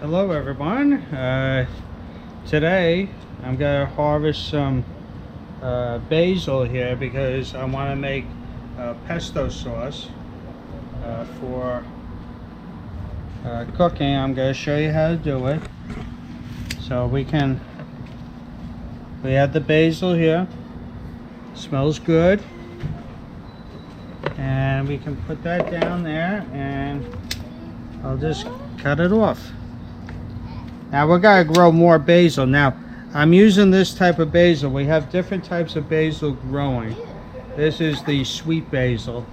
Hello everyone. Today I'm going to harvest some basil here because I want to make pesto sauce for cooking. I'm going to show you how to do it. So we have the basil here. Smells good. And we can put that down there and I'll just cut it off. Now we're gonna grow more basil. Now I'm using this type of basil. We have different types of basil growing. This is the sweet basil,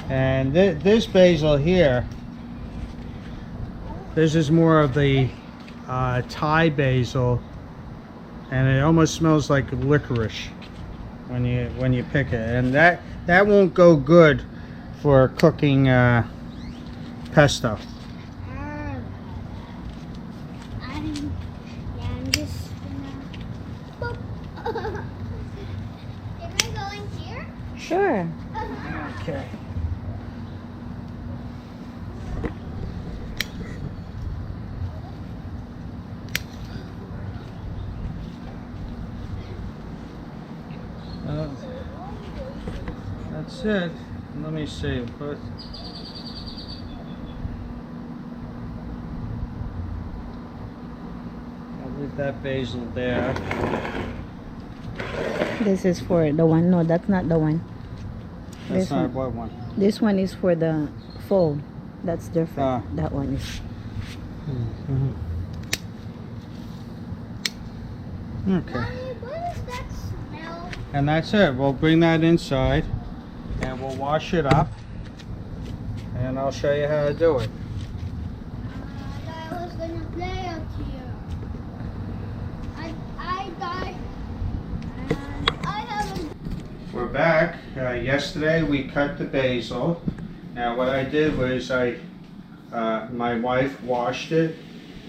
and this basil here, this is more of the Thai basil, and it almost smells like licorice when you pick it, and that won't go good for cooking pesto. Sure. Okay. That's it. Let me see. But I'll leave that basil there. This is for the one. No, that's not the one. That's This not one. what one. This one is for the full. That's different. That one is. Okay. Mommy, what does that smell? And that's it. We'll bring that inside and we'll wash it up and I'll show you how to do it. I was gonna play up here. I died. And I haven't. We're back. Yesterday we cut the basil. Now what I did was my wife washed it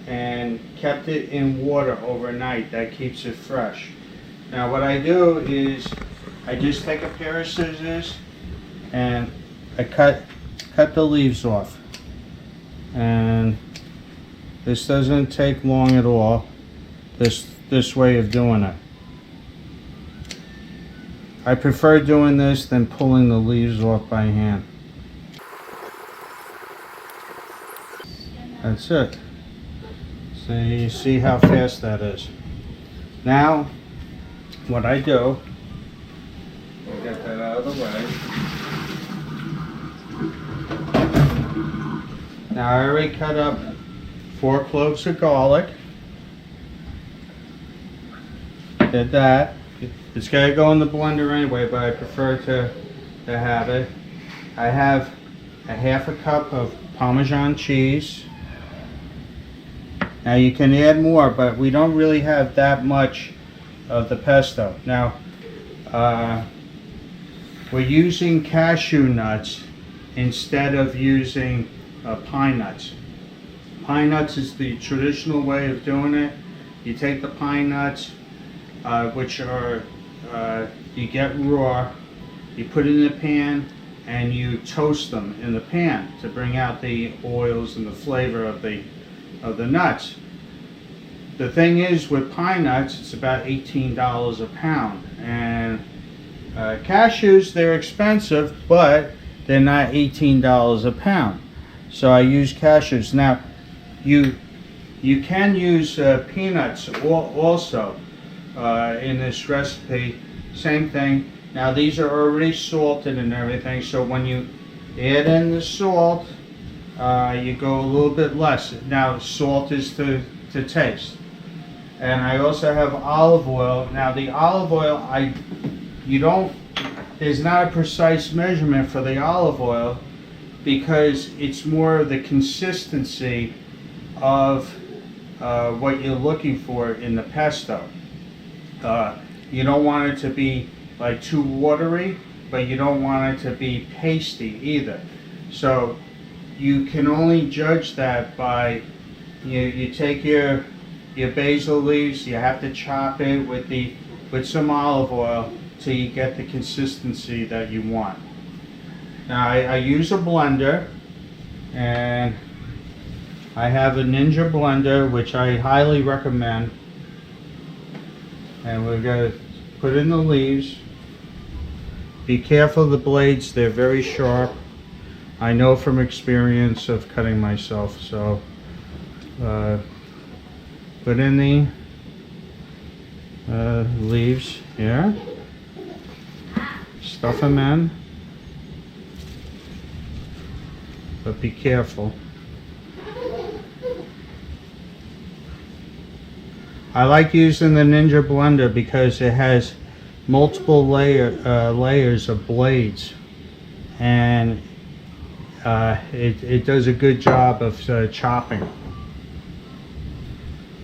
and kept it in water overnight. That keeps it fresh. Now what I do is I just take a pair of scissors and I cut the leaves off. And this doesn't take long at all. This way of doing it. I prefer doing this than pulling the leaves off by hand. That's it. So you see how fast that is. Now, what I do, I'll get that out of the way. Now I already cut up 4 cloves of garlic. Did that. It's got to go in the blender anyway, but I prefer to have it. I have a half a cup of Parmesan cheese. Now you can add more, but we don't really have that much of the pesto. Now, we're using cashew nuts instead of using pine nuts. Pine nuts is the traditional way of doing it. You take the pine nuts, which are you get raw, you put it in a pan and you toast them in the pan to bring out the oils and the flavor of the nuts. The thing is with pine nuts, it's about $18 a pound, and cashews, they're expensive, but they're not $18 a pound. So I use cashews. Now you can use peanuts also in this recipe. Same thing. Now these are already salted and everything, so when you add in the salt, you go a little bit less. Now salt is to taste. And I also have olive oil. Now the olive oil, there's not a precise measurement for the olive oil because it's more of the consistency of what you're looking for in the pesto. You don't want it to be like too watery, but you don't want it to be pasty either. So you can only judge that by you take your basil leaves, you have to chop it with some olive oil till you get the consistency that you want. Now I use a blender, and I have a Ninja blender, which I highly recommend. And we're going to put in the leaves. Be careful of the blades, they're very sharp. I know from experience of cutting myself. So put in the leaves here. Stuff them in. But be careful. I like using the Ninja blender because it has multiple layers of blades, and it does a good job of chopping.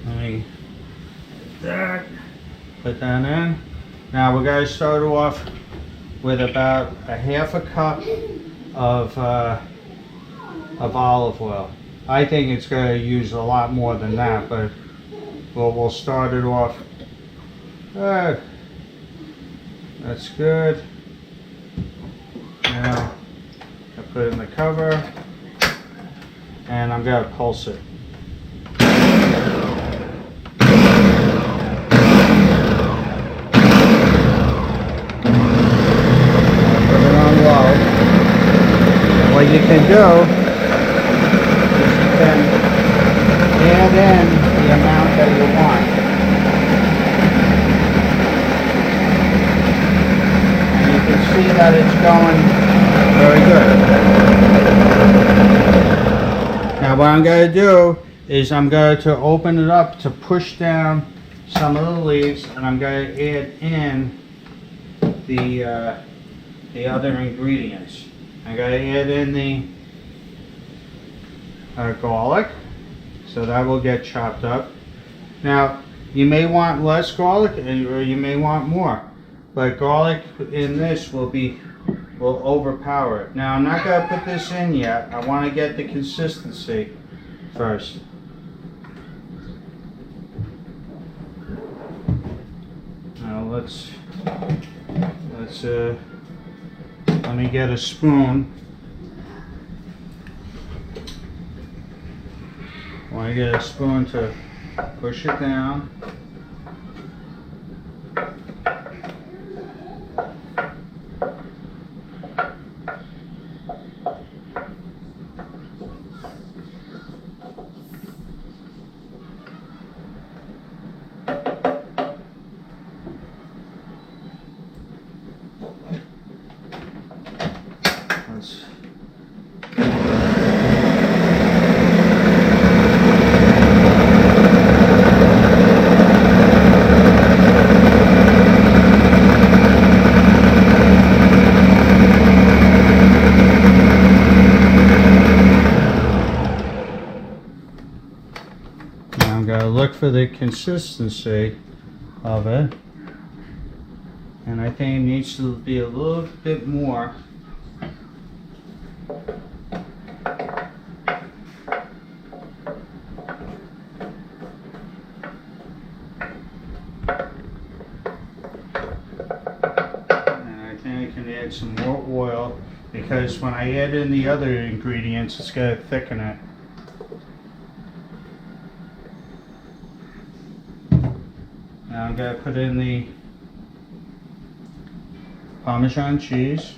Let me put that in. Now we're going to start off with about a half a cup of olive oil. I think it's going to use a lot more than that, but we'll start it off. Good. That's good. Now I put it in the cover, and I'm going to pulse it. Put it on low. And what you can do is you can add in the amount that you want. And you can see that it's going very good. Now what I'm going to do is I'm going to open it up to push down some of the leaves, and I'm going to add in the other ingredients. I'm going to add in the garlic. So that will get chopped up. Now, you may want less garlic, or you may want more, but garlic in this will overpower it. Now, I'm not going to put this in yet. I want to get the consistency first. Now let me get a spoon. I want to get a spoon to push it down. I'm going to look for the consistency of it, and I think it needs to be a little bit more. And I think I can add some more oil, because when I add in the other ingredients, it's going to thicken it. Now I'm going to put in the Parmesan cheese.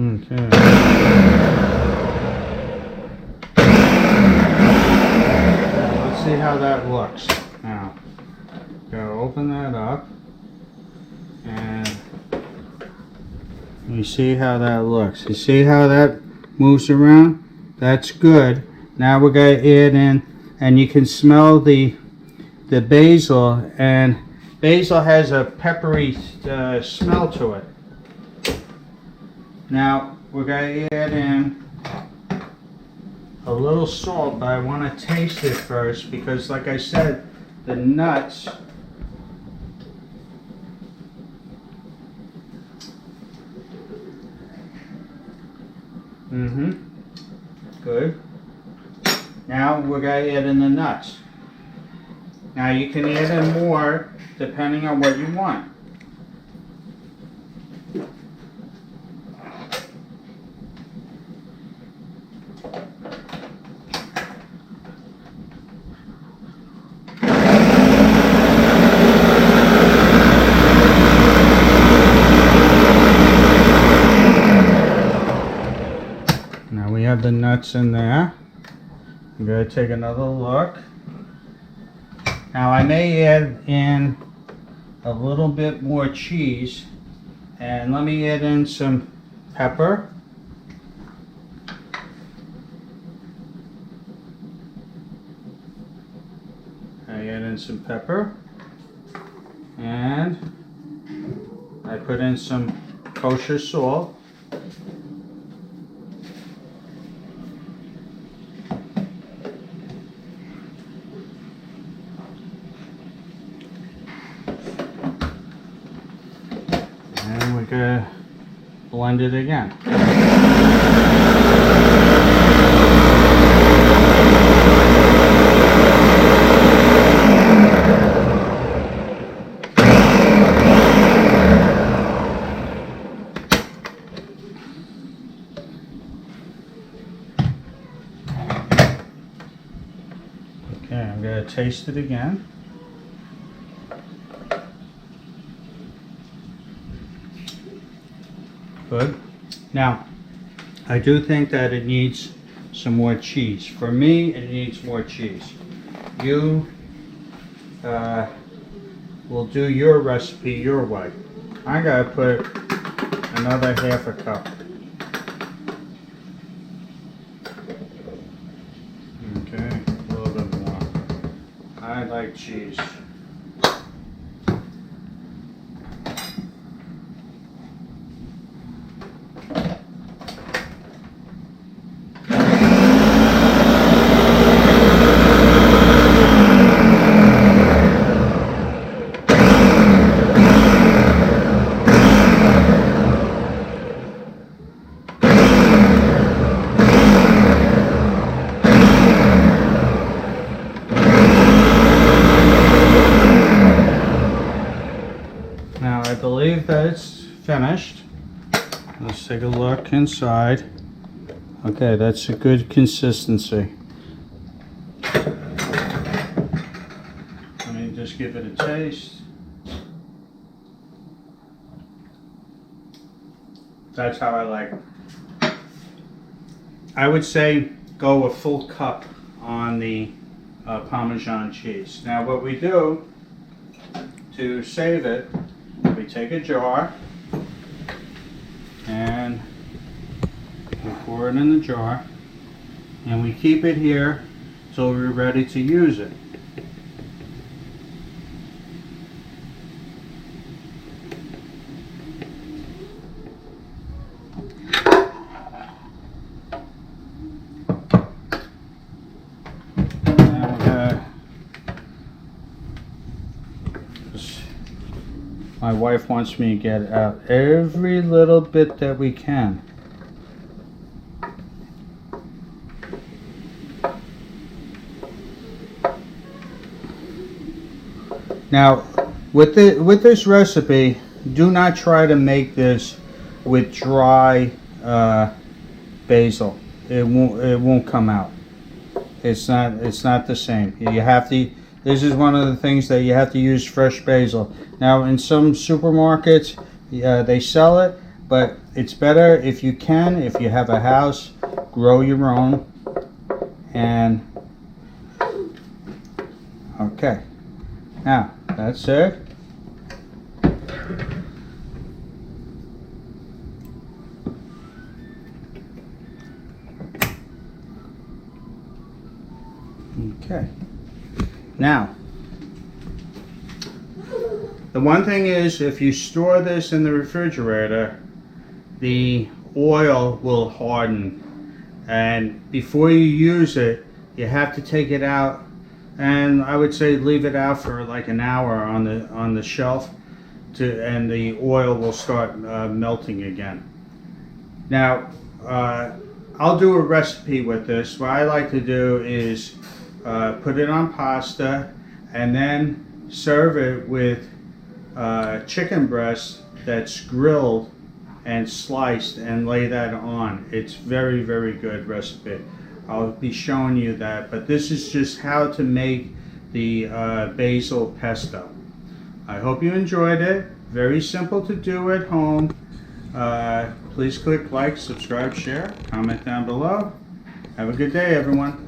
Okay. Let's see how that looks. Now, go open that up, and you see how that looks. You see how that moves around? That's good. Now we're going to add in, and you can smell the basil, and basil has a peppery smell to it. Now we're going to add in a little salt, but I want to taste it first because, like I said, the nuts. Good. Now we're going to add in the nuts. Now you can add in more depending on what you want. Now we have the nuts in there. I'm going to take another look. Now I may add in a little bit more cheese, and let me add in some pepper. I add in some pepper, and I put in some kosher salt. And we're going to blend it again. Okay, I'm going to taste it again. Good. Now, I do think that it needs some more cheese. For me, it needs more cheese. You will do your recipe your way. I gotta put another half a cup. Okay, a little bit more. I like cheese. Now I believe that it's finished. Let's take a look inside. Okay, that's a good consistency. Let me just give it a taste. That's how I like it. I would say go a full cup on the Parmesan cheese. Now what we do to save it, we take a jar and we pour it in the jar and we keep it here till we're ready to use it. My wife wants me to get out every little bit that we can. Now, with this recipe, do not try to make this with dry basil. It won't come out. It's not the same. You have to. This is one of the things that you have to use fresh basil. Now, in some supermarkets, they sell it, but it's better if you can, if you have a house, grow your own. And okay, now that's it. Okay. Now, the one thing is, if you store this in the refrigerator, the oil will harden. And before you use it, you have to take it out, and I would say leave it out for like an hour on the shelf, and the oil will start melting again. Now, I'll do a recipe with this. What I like to do is put it on pasta and then serve it with chicken breast that's grilled and sliced, and lay that on. It's very, very good recipe. I'll be showing you that, but this is just how to make the basil pesto. I hope you enjoyed it. Very simple to do at home. Please click like, subscribe, share, comment down below. Have a good day, everyone.